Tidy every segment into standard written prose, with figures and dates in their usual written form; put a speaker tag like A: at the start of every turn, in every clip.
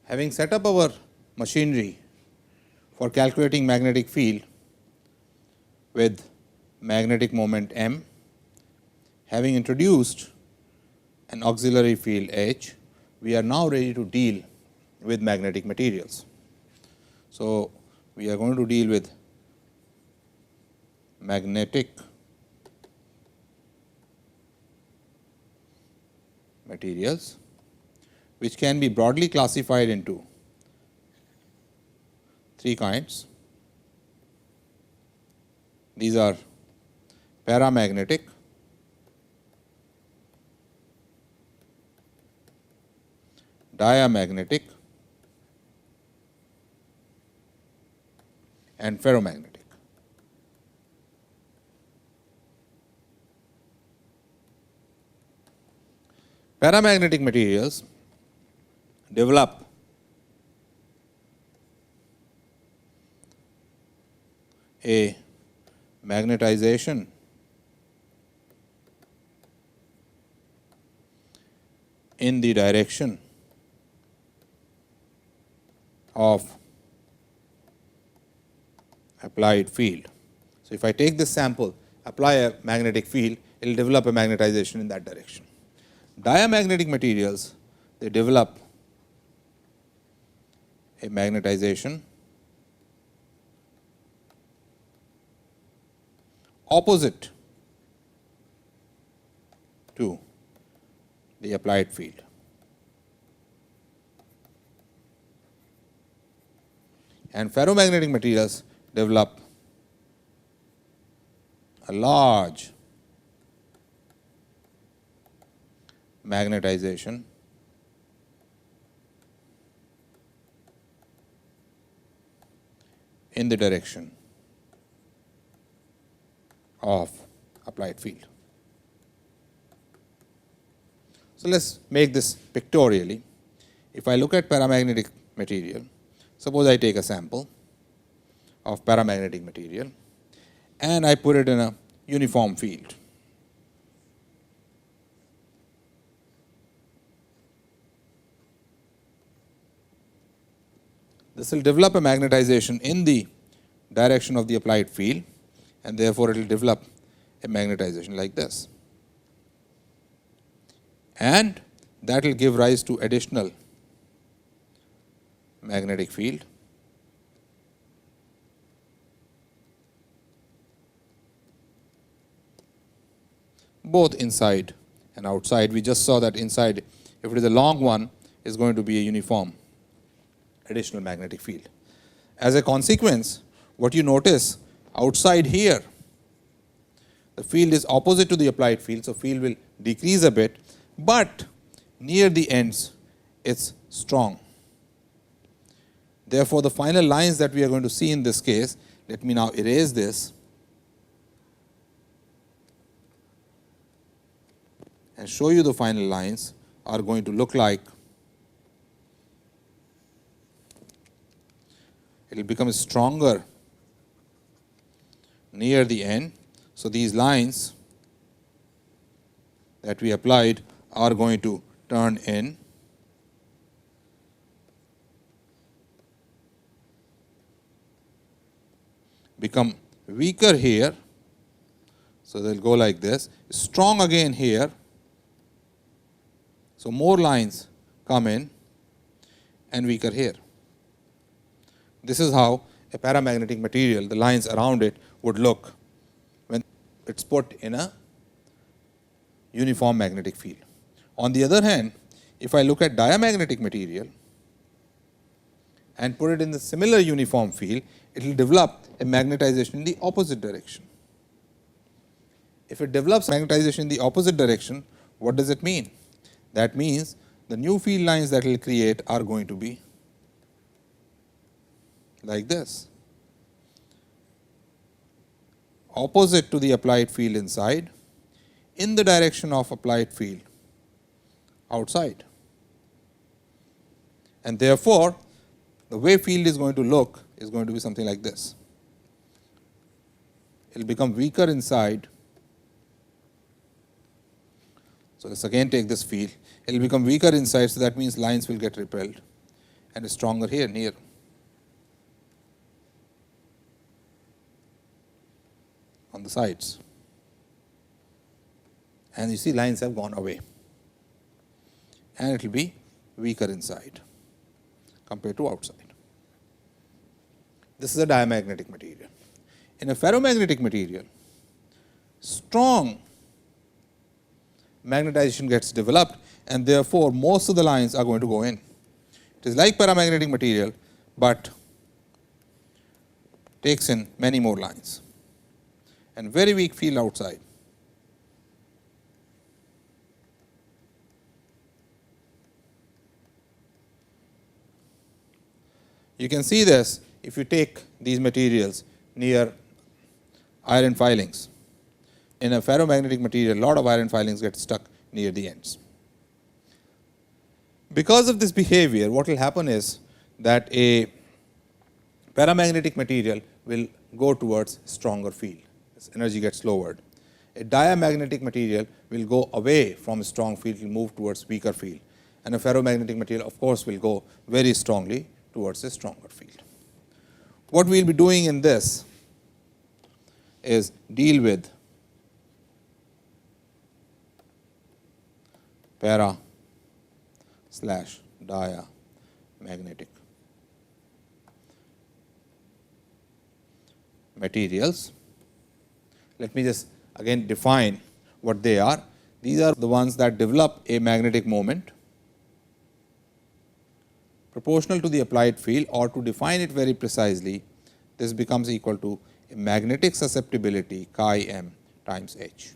A: Having set up our machinery for calculating magnetic field with magnetic moment M, having introduced an auxiliary field H, we are now ready to deal with magnetic materials. So, we are going to deal with magnetic materials, which can be broadly classified into three kinds. These are paramagnetic, diamagnetic, and ferromagnetic. Paramagnetic materials develop a magnetization in the direction of applied field. So, if I take this sample, apply a magnetic field, it will develop a magnetization in that direction. Diamagnetic materials, they develop a magnetization opposite to the applied field. And ferromagnetic materials develop a large magnetization in the direction of applied field. So, let us make this pictorially. If I look at paramagnetic material, suppose I take a sample of paramagnetic material and I put it in a uniform field. This will develop a magnetization in the direction of the applied field, and therefore, it will develop a magnetization like this, and that will give rise to additional magnetic field both inside and outside. We just saw that inside, if it is a long one, is going to be a uniform additional magnetic field. As a consequence, what you notice outside here, the field is opposite to the applied field. So, field will decrease a bit, but near the ends it is strong. Therefore, the final lines that we are going to see in this case, let me now erase this and show you the final lines, are going to look like, it will become stronger near the end. So, these lines that we applied are going to turn in, become weaker here. So, they will go like this, strong again here. So, more lines come in and weaker here. This is how a paramagnetic material, the lines around it would look when it is put in a uniform magnetic field. On the other hand, if I look at diamagnetic material and put it in the similar uniform field, it will develop a magnetization in the opposite direction. If it develops magnetization in the opposite direction, what does it mean? That means the new field lines that it will create are going to be like this, opposite to the applied field inside, in the direction of applied field outside. And therefore, the way field is going to look is going to be something like this. It will become weaker inside. So, let us again take this field. It will become weaker inside. So, that means lines will get repelled, and stronger here near. On the sides, and you see lines have gone away, and it will be weaker inside compared to outside. This is a diamagnetic material. In a ferromagnetic material, strong magnetization gets developed, and therefore, most of the lines are going to go in. It is like paramagnetic material, but takes in many more lines, and very weak field outside. You can see this if you take these materials near iron filings. In a ferromagnetic material, a lot of iron filings get stuck near the ends. Because of this behavior, what will happen is that a paramagnetic material will go towards stronger field. Its energy gets lowered. A diamagnetic material will go away from a strong field, will move towards weaker field. And a ferromagnetic material, of course, will go very strongly towards a stronger field. What we will be doing in this is deal with para/diamagnetic materials. Let me just again define what they are. These are the ones that develop a magnetic moment proportional to the applied field, or to define it very precisely, this becomes equal to a magnetic susceptibility chi m times h.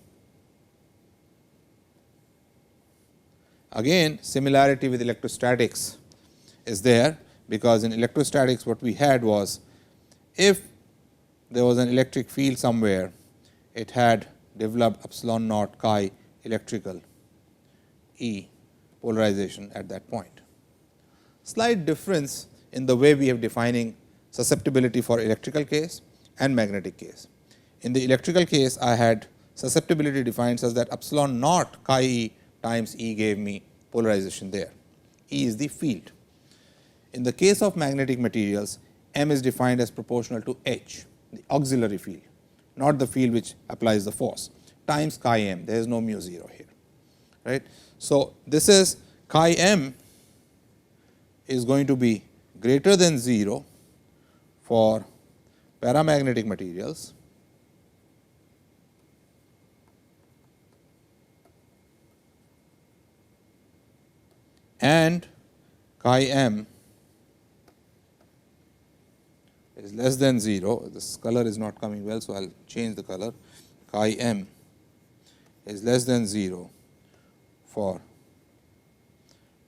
A: Again, similarity with electrostatics is there, because in electrostatics what we had was, if there was an electric field somewhere, it had developed epsilon naught chi electrical E polarization at that point. Slight difference in the way we have defining susceptibility for electrical case and magnetic case. In the electrical case, I had susceptibility defined such that epsilon naught chi E times E gave me polarization there. E is the field. In the case of magnetic materials, M is defined as proportional to H, the auxiliary field, not the field which applies the force, times chi M. There is no mu 0 here, right. So, this is chi M is going to be greater than 0 for paramagnetic materials, and chi m is less than 0. This color is not coming well, so I will change the color. Chi m is less than 0 for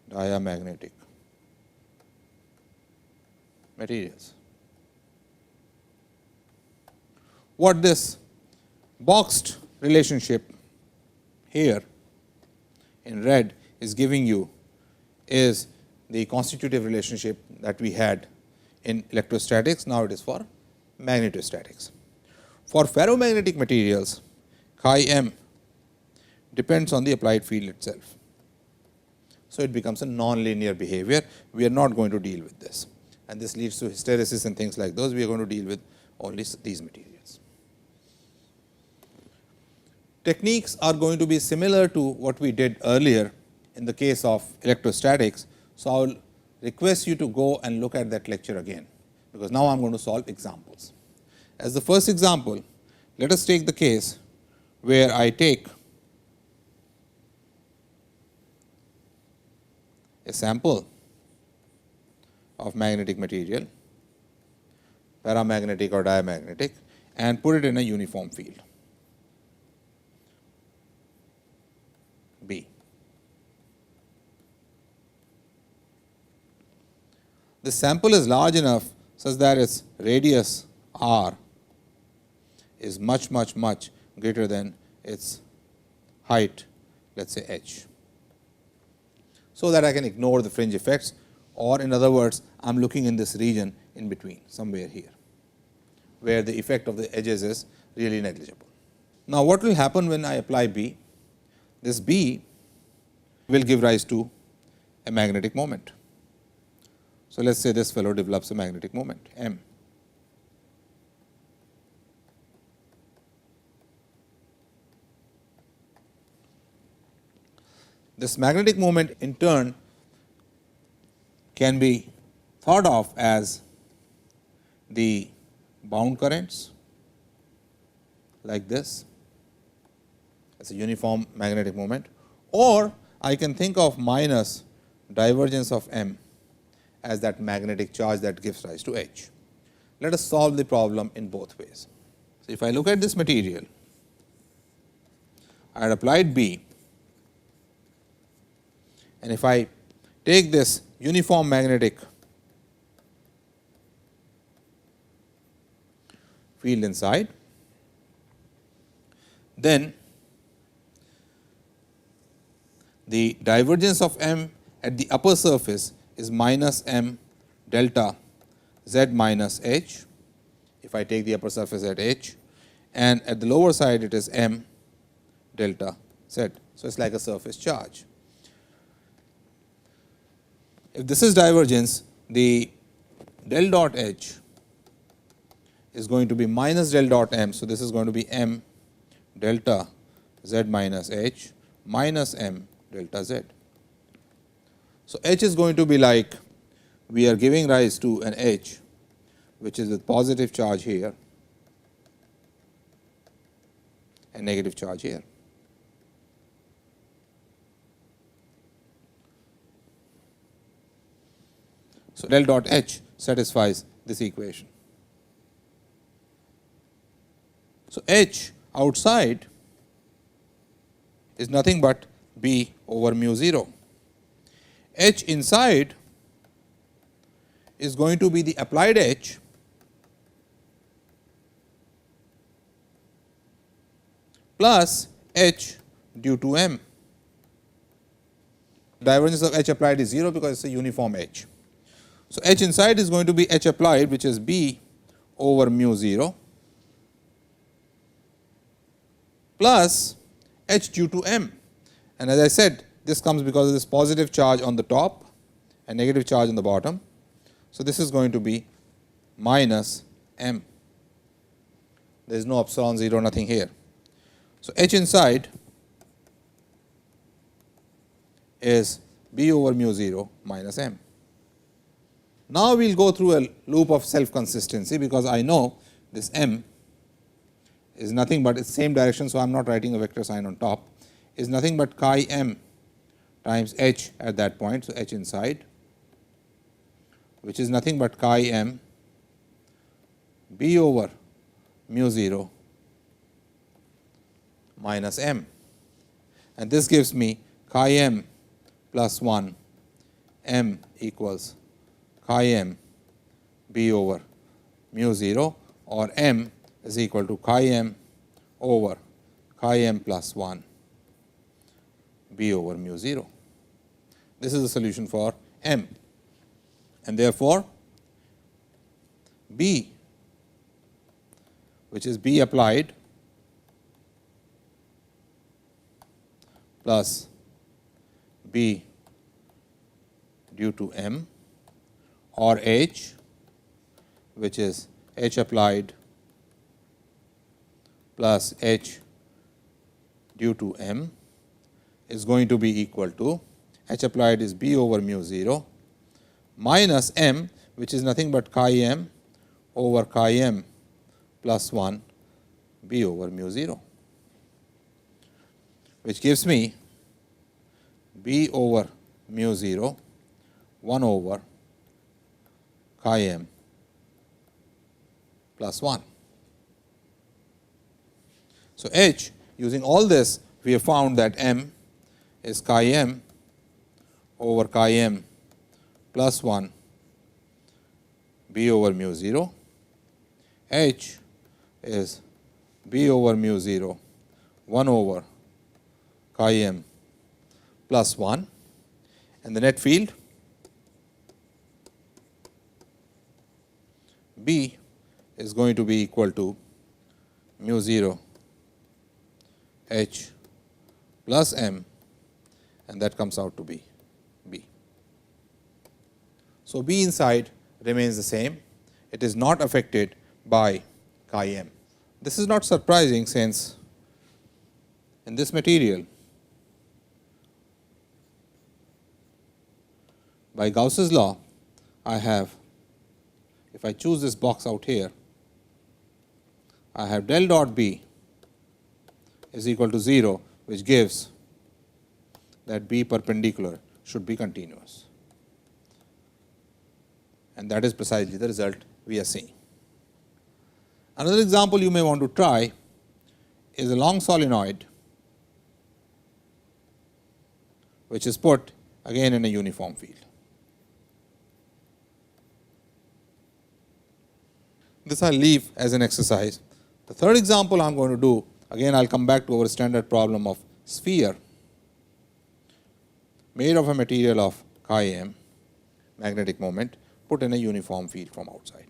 A: diamagnetic materials. What this boxed relationship here in red is giving you is the constitutive relationship that we had in electrostatics. Now, it is for magnetostatics. For ferromagnetic materials, chi m depends on the applied field itself. So, it becomes a nonlinear behavior. We are not going to deal with this, and this leads to hysteresis and things like those. We are going to deal with only these materials. Techniques are going to be similar to what we did earlier in the case of electrostatics. So, I will request you to go and look at that lecture again, because now I am going to solve examples. As the first example, let us take the case where I take a sample of magnetic material, paramagnetic or diamagnetic, and put it in a uniform field B. The sample is large enough such that its radius r is much greater than its height, let us say h, so that I can ignore the fringe effects, or in other words, I am looking in this region in between, somewhere here, where the effect of the edges is really negligible. Now, what will happen when I apply B? This B will give rise to a magnetic moment. So, let us say this fellow develops a magnetic moment M. This magnetic moment in turn can be thought of as the bound currents like this as a uniform magnetic moment, or I can think of minus divergence of M as that magnetic charge that gives rise to H. Let us solve the problem in both ways. So, if I look at this material, I had applied B, and if I take this uniform magnetic field inside, then the divergence of M at the upper surface is minus M delta Z minus H, if I take the upper surface at H, and at the lower side it is M delta Z. So, it is like a surface charge. If this is divergence, the del dot H is going to be minus del dot M. So, this is going to be M delta Z minus H minus M delta Z. So, H is going to be like, we are giving rise to an H which is with positive charge here and negative charge here. So, del dot H satisfies this equation. So, H outside is nothing but B over mu 0. H inside is going to be the applied H plus H due to M. Divergence of H applied is 0 because it is a uniform H. So, H inside is going to be H applied, which is B over mu 0 plus H due to M. And as I said, this comes because of this positive charge on the top and negative charge on the bottom. So, this is going to be minus M. There is no epsilon 0, nothing here. So, H inside is B over mu 0 minus M. Now, we will go through a loop of self consistency, because I know this M is nothing but its same direction. So, I am not writing a vector sign on top, is nothing but chi M times H at that point. So, H inside, which is nothing but chi M B over mu 0 minus M, and this gives me chi M plus 1 M equals chi M B over mu 0, or M is equal to chi M over chi M plus 1 B over mu 0. This is the solution for M, and therefore, B, which is B applied plus B due to M, or H, which is H applied plus H due to M, is going to be equal to H applied is B over mu 0 minus M, which is nothing but chi M over chi M plus 1 B over mu 0, which gives me B over mu 0 1 over chi M plus 1. So, H, using all this, we have found that M is chi M over chi M plus 1 B over mu 0. H is B over mu 0 1 over chi M plus 1, and the net field B is going to be equal to mu 0 H plus M, and that comes out to be B. So, B inside remains the same, it is not affected by chi m. This is not surprising, since in this material, by Gauss's law, I have, if I choose this box out here, I have del dot B is equal to 0, which gives that B perpendicular should be continuous, and that is precisely the result we are seeing. Another example you may want to try is a long solenoid, which is put again in a uniform field. This I will leave as an exercise. The third example I am going to do, again I will come back to our standard problem of sphere made of a material of chi m, magnetic moment, put in a uniform field from outside.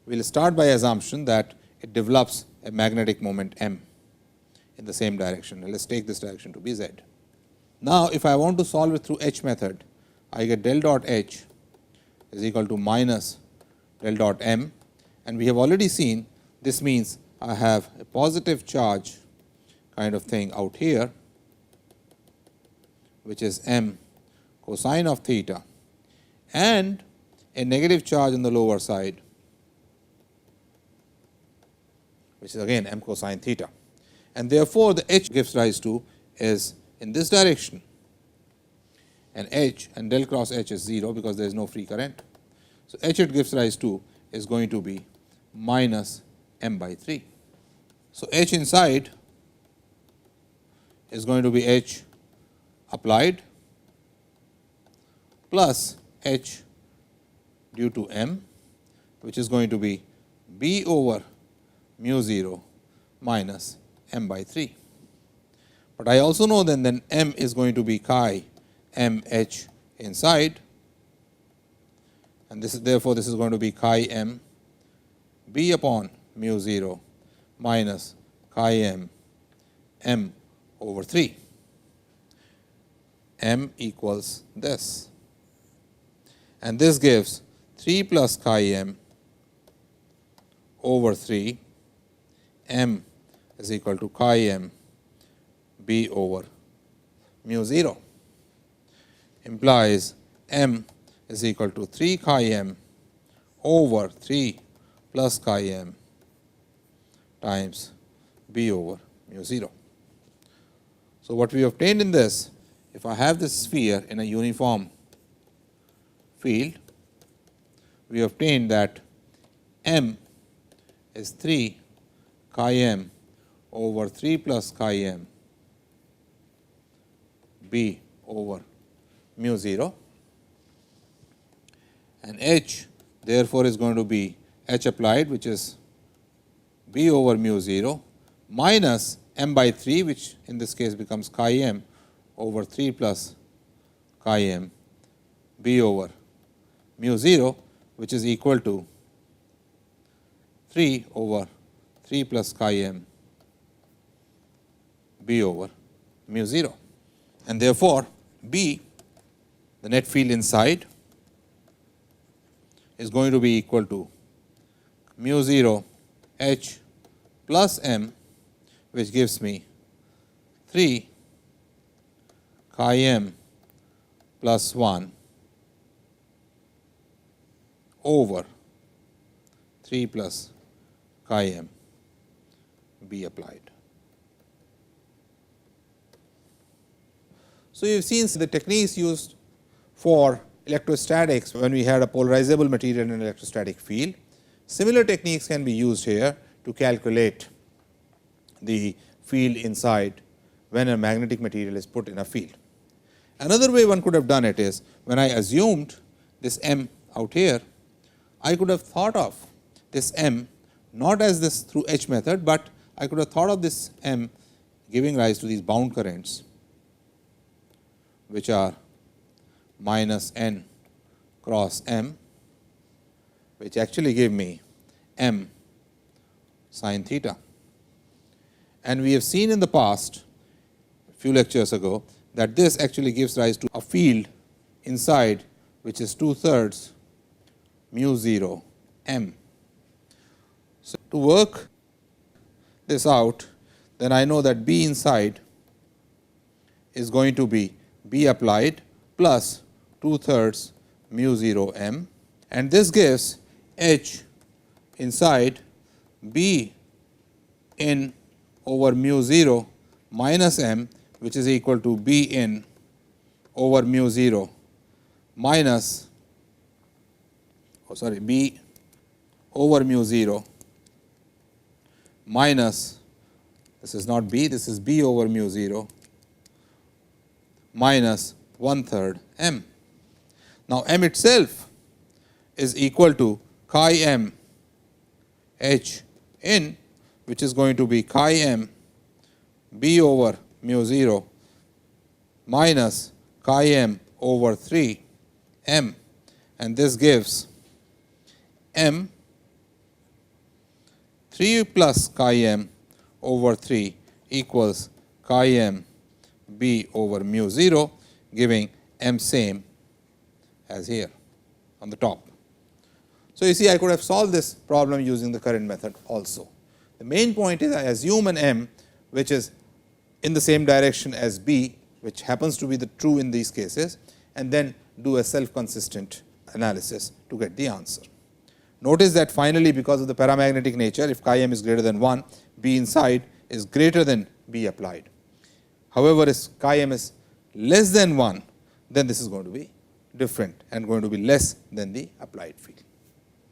A: We will start by assumption that it develops a magnetic moment m in the same direction. Let us take this direction to be z. Now, if I want to solve it through H method, I get del dot H is equal to minus del dot m, and we have already seen this means I have a positive charge kind of thing out here, which is m cosine of theta, and a negative charge on the lower side, which is again m cosine theta, and therefore, the H gives rise to is in this direction, and H and del cross H is 0 because there is no free current. So, H it gives rise to is going to be minus m by 3. So, H inside is going to be H applied plus H due to m, which is going to be B over mu 0 minus m by 3. But I also know then m is going to be chi m h inside, and this is therefore, this is going to be chi m B upon mu 0 minus chi m over 3. M equals this, and this gives 3 plus chi m over 3, m is equal to chi m B over mu 0, implies m is equal to 3 chi m over 3 plus chi m times B over mu 0. So, what we obtained in this, if I have this sphere in a uniform field, we obtained that m is 3 chi m over 3 plus chi m B over mu 0, and H therefore, is going to be H applied, which is B over mu 0 minus m by 3, which in this case becomes chi m over 3 plus chi m B over mu 0, which is equal to 3 over 3 plus chi m B over mu 0. And therefore, B, the net field inside, is going to be equal to mu 0 H plus m, which gives me 3 chi m plus 1 over 3 plus chi m B applied. So, you have seen the techniques used for electrostatics when we had a polarizable material in an electrostatic field. Similar techniques can be used here to calculate the field inside when a magnetic material is put in a field. Another way one could have done it is, when I assumed this m out here, I could have thought of this m not as this through H method, but I could have thought of this m giving rise to these bound currents, which are minus n cross m, which actually give me m sin theta. And we have seen in the past few lectures ago, that this actually gives rise to a field inside which is 2/3 mu 0 m. So, to work this out, then I know that B inside is going to be B applied plus 2/3 mu 0 m, and this gives H inside B in over mu 0 minus m, which is equal to B in over mu 0 minus B over mu 0 minus, this is not B, this is B over mu 0 minus 1/3 m. Now, m itself is equal to chi m H in, which is going to be chi m B over mu 0 minus chi m over 3 m, and this gives m 3 plus chi m over 3 equals chi m B over mu 0, giving m same as here on the top. So, you see, I could have solved this problem using the current method also. The main point is I assume an m which is in the same direction as B, which happens to be the true in these cases, and then do a self consistent analysis to get the answer. Notice that finally, because of the paramagnetic nature, if chi m is greater than 1, B inside is greater than B applied. However, if chi m is less than 1, then this is going to be different and going to be less than the applied field.